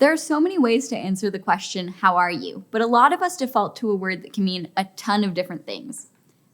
There are so many ways to answer the question, how are you? But a lot of us default to a word that can mean a ton of different things.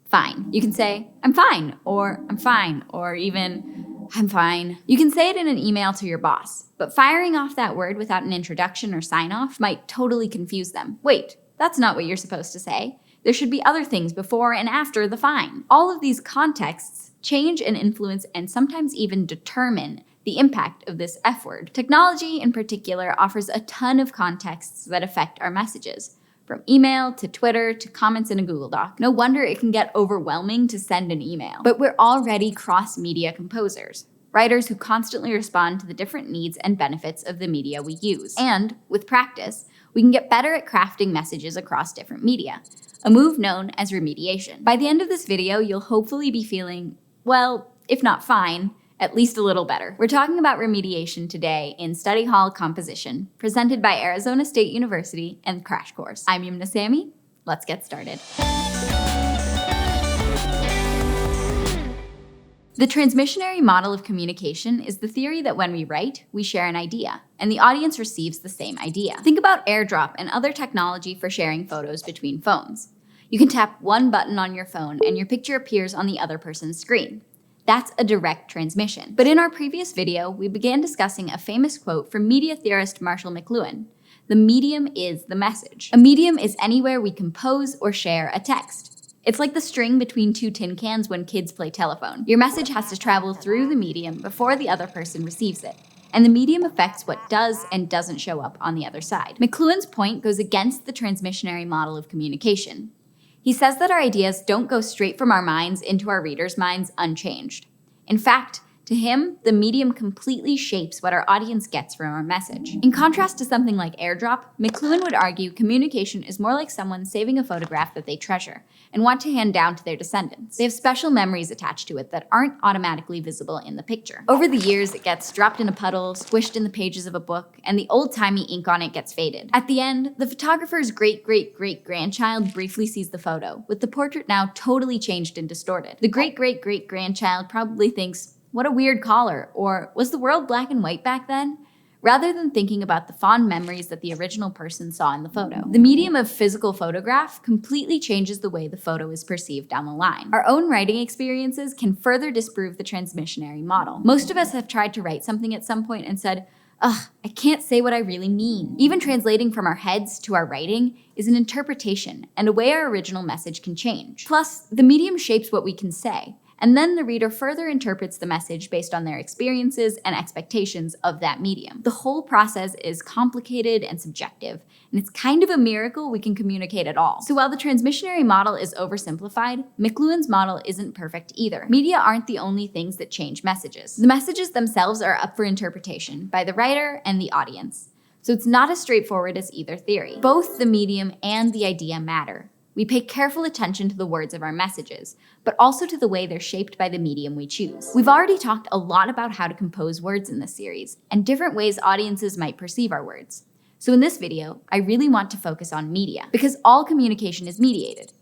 Fine. You can say, I'm fine, or even, I'm fine. You can say it in an email to your boss, but firing off that word without an introduction or sign-off might totally confuse them. Wait, that's not what you're supposed to say. There should be other things before and after the fine. All of these contexts change and influence and sometimes even determine the impact of this F word. Technology, in particular, offers a ton of contexts that affect our messages, from email to Twitter to comments in a Google Doc. No wonder it can get overwhelming to send an email. But we're already cross-media composers, writers who constantly respond to the different needs and benefits of the media we use. And, with practice, we can get better at crafting messages across different media, a move known as remediation. By the end of this video, you'll hopefully be feeling, well, if not fine, at least a little better. We're talking about remediation today in Study Hall Composition, presented by Arizona State University and Crash Course. I'm Yumna Sami. Let's get started. The transmissionary model of communication is the theory that when we write, we share an idea, and the audience receives the same idea. Think about AirDrop and other technology for sharing photos between phones. You can tap one button on your phone and your picture appears on the other person's screen. That's a direct transmission. But in our previous video, we began discussing a famous quote from media theorist Marshall McLuhan: "The medium is the message." A medium is anywhere we compose or share a text. It's like the string between two tin cans when kids play telephone. Your message has to travel through the medium before the other person receives it, and the medium affects what does and doesn't show up on the other side. McLuhan's point goes against the transmissionary model of communication. He says that our ideas don't go straight from our minds into our readers' minds unchanged. In fact, to him, the medium completely shapes what our audience gets from our message. In contrast to something like AirDrop, McLuhan would argue communication is more like someone saving a photograph that they treasure and want to hand down to their descendants. They have special memories attached to it that aren't automatically visible in the picture. Over the years, it gets dropped in a puddle, squished in the pages of a book, and the old-timey ink on it gets faded. At the end, the photographer's great-great-great-grandchild briefly sees the photo, with the portrait now totally changed and distorted. The great-great-great-grandchild probably thinks, "What a weird collar," or "Was the world black and white back then?" rather than thinking about the fond memories that the original person saw in the photo. The medium of physical photograph completely changes the way the photo is perceived down the line. Our own writing experiences can further disprove the transmissionary model. Most of us have tried to write something at some point and said, "Ugh, I can't say what I really mean." Even translating from our heads to our writing is an interpretation and a way our original message can change. Plus, the medium shapes what we can say, and then the reader further interprets the message based on their experiences and expectations of that medium. The whole process is complicated and subjective, and it's kind of a miracle we can communicate at all. So while the transmissionary model is oversimplified, McLuhan's model isn't perfect either. Media aren't the only things that change messages. The messages themselves are up for interpretation by the writer and the audience. So it's not as straightforward as either theory. Both the medium and the idea matter. We pay careful attention to the words of our messages, but also to the way they're shaped by the medium we choose. We've already talked a lot about how to compose words in this series, and different ways audiences might perceive our words. So in this video, I really want to focus on media, because all communication is mediated,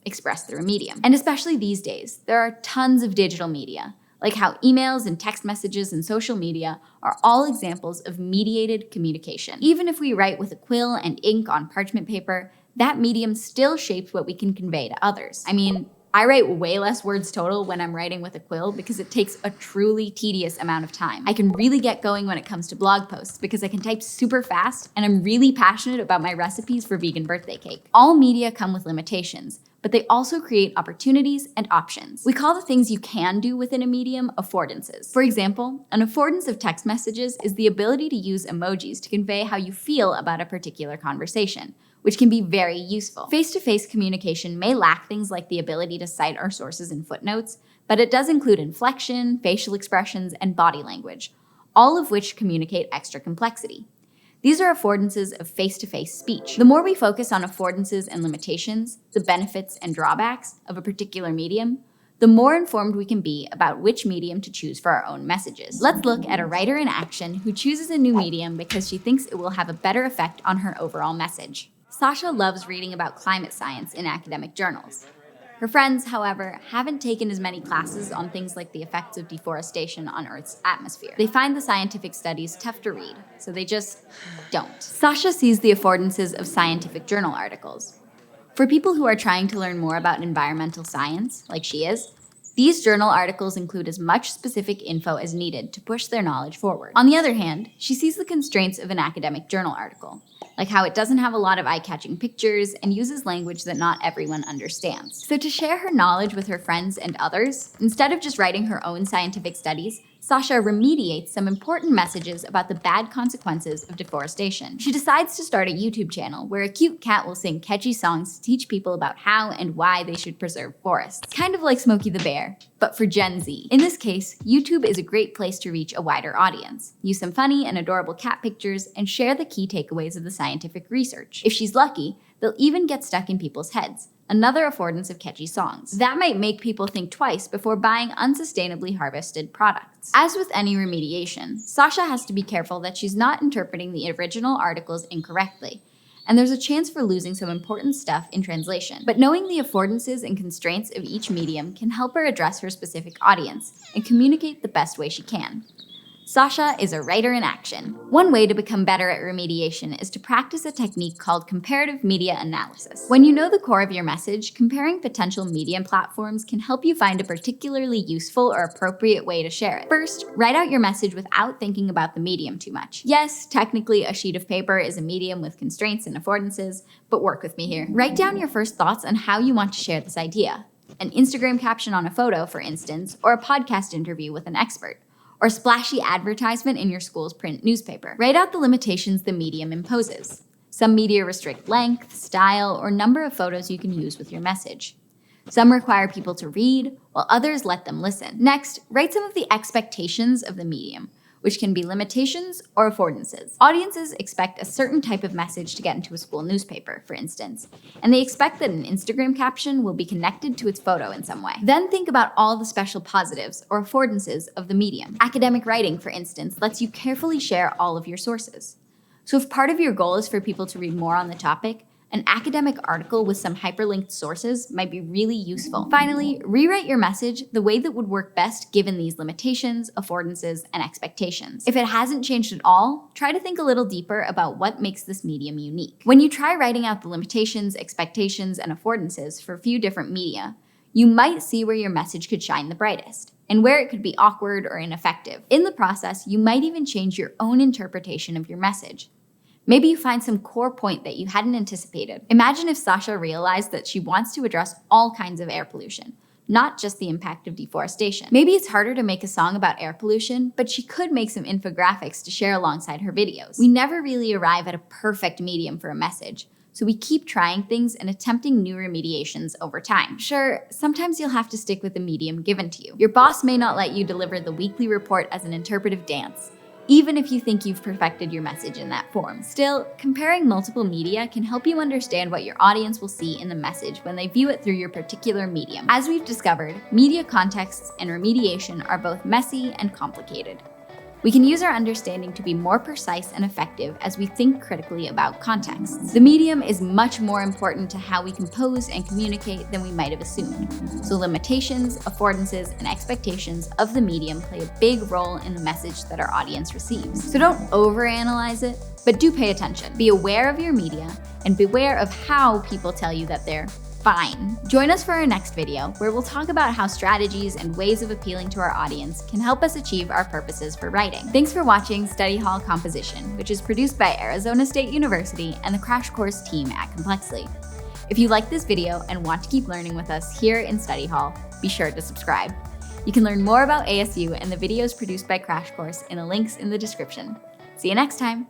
expressed through a medium. And especially these days, there are tons of digital media, like how emails and text messages and social media are all examples of mediated communication. Even if we write with a quill and ink on parchment paper, that medium still shapes what we can convey to others. I mean, I write way less words total when I'm writing with a quill because it takes a truly tedious amount of time. I can really get going when it comes to blog posts because I can type super fast, and I'm really passionate about my recipes for vegan birthday cake. All media come with limitations, but they also create opportunities and options. We call the things you can do within a medium affordances. For example, an affordance of text messages is the ability to use emojis to convey how you feel about a particular conversation, which can be very useful. Face-to-face communication may lack things like the ability to cite our sources in footnotes, but it does include inflection, facial expressions, and body language, all of which communicate extra complexity. These are affordances of face-to-face speech. The more we focus on affordances and limitations, the benefits and drawbacks of a particular medium, the more informed we can be about which medium to choose for our own messages. Let's look at a writer in action who chooses a new medium because she thinks it will have a better effect on her overall message. Sasha loves reading about climate science in academic journals. Her friends, however, haven't taken as many classes on things like the effects of deforestation on Earth's atmosphere. They find the scientific studies tough to read, so they just don't. Sasha sees the affordances of scientific journal articles. For people who are trying to learn more about environmental science, like she is, these journal articles include as much specific info as needed to push their knowledge forward. On the other hand, she sees the constraints of an academic journal article, like how it doesn't have a lot of eye-catching pictures and uses language that not everyone understands. So to share her knowledge with her friends and others, instead of just writing her own scientific studies, Sasha remediates some important messages about the bad consequences of deforestation. She decides to start a YouTube channel where a cute cat will sing catchy songs to teach people about how and why they should preserve forests. Kind of like Smokey the Bear, but for Gen Z. In this case, YouTube is a great place to reach a wider audience. Use some funny and adorable cat pictures and share the key takeaways of the scientific research. If she's lucky, they'll even get stuck in people's heads. Another affordance of catchy songs. That might make people think twice before buying unsustainably harvested products. As with any remediation, Sasha has to be careful that she's not interpreting the original articles incorrectly, and there's a chance for losing some important stuff in translation. But knowing the affordances and constraints of each medium can help her address her specific audience and communicate the best way she can. Sasha is a writer in action. One way to become better at remediation is to practice a technique called comparative media analysis. When you know the core of your message, comparing potential media platforms can help you find a particularly useful or appropriate way to share it. First, write out your message without thinking about the medium too much. Yes, technically a sheet of paper is a medium with constraints and affordances, but work with me here. Write down your first thoughts on how you want to share this idea. An Instagram caption on a photo, for instance, or a podcast interview with an expert, or splashy advertisement in your school's print newspaper. Write out the limitations the medium imposes. Some media restrict length, style, or number of photos you can use with your message. Some require people to read, while others let them listen. Next, write some of the expectations of the medium, which can be limitations or affordances. Audiences expect a certain type of message to get into a school newspaper, for instance, and they expect that an Instagram caption will be connected to its photo in some way. Then think about all the special positives or affordances of the medium. Academic writing, for instance, lets you carefully share all of your sources. So if part of your goal is for people to read more on the topic, an academic article with some hyperlinked sources might be really useful. Finally, rewrite your message the way that would work best given these limitations, affordances, and expectations. If it hasn't changed at all, try to think a little deeper about what makes this medium unique. When you try writing out the limitations, expectations, and affordances for a few different media, you might see where your message could shine the brightest, and where it could be awkward or ineffective. In the process, you might even change your own interpretation of your message. Maybe you find some core point that you hadn't anticipated. Imagine if Sasha realized that she wants to address all kinds of air pollution, not just the impact of deforestation. Maybe it's harder to make a song about air pollution, but she could make some infographics to share alongside her videos. We never really arrive at a perfect medium for a message, so we keep trying things and attempting new remediations over time. Sure, sometimes you'll have to stick with the medium given to you. Your boss may not let you deliver the weekly report as an interpretive dance, even if you think you've perfected your message in that form. Still, comparing multiple media can help you understand what your audience will see in the message when they view it through your particular medium. As we've discovered, media contexts and remediation are both messy and complicated. We can use our understanding to be more precise and effective as we think critically about contexts. The medium is much more important to how we compose and communicate than we might have assumed. So limitations, affordances, and expectations of the medium play a big role in the message that our audience receives. So don't overanalyze it, but do pay attention. Be aware of your media and beware of how people tell you that they're fine. Join us for our next video, where we'll talk about how strategies and ways of appealing to our audience can help us achieve our purposes for writing. Thanks for watching Study Hall Composition, which is produced by Arizona State University and the Crash Course team at Complexly. If you like this video and want to keep learning with us here in Study Hall, be sure to subscribe. You can learn more about ASU and the videos produced by Crash Course in the links in the description. See you next time.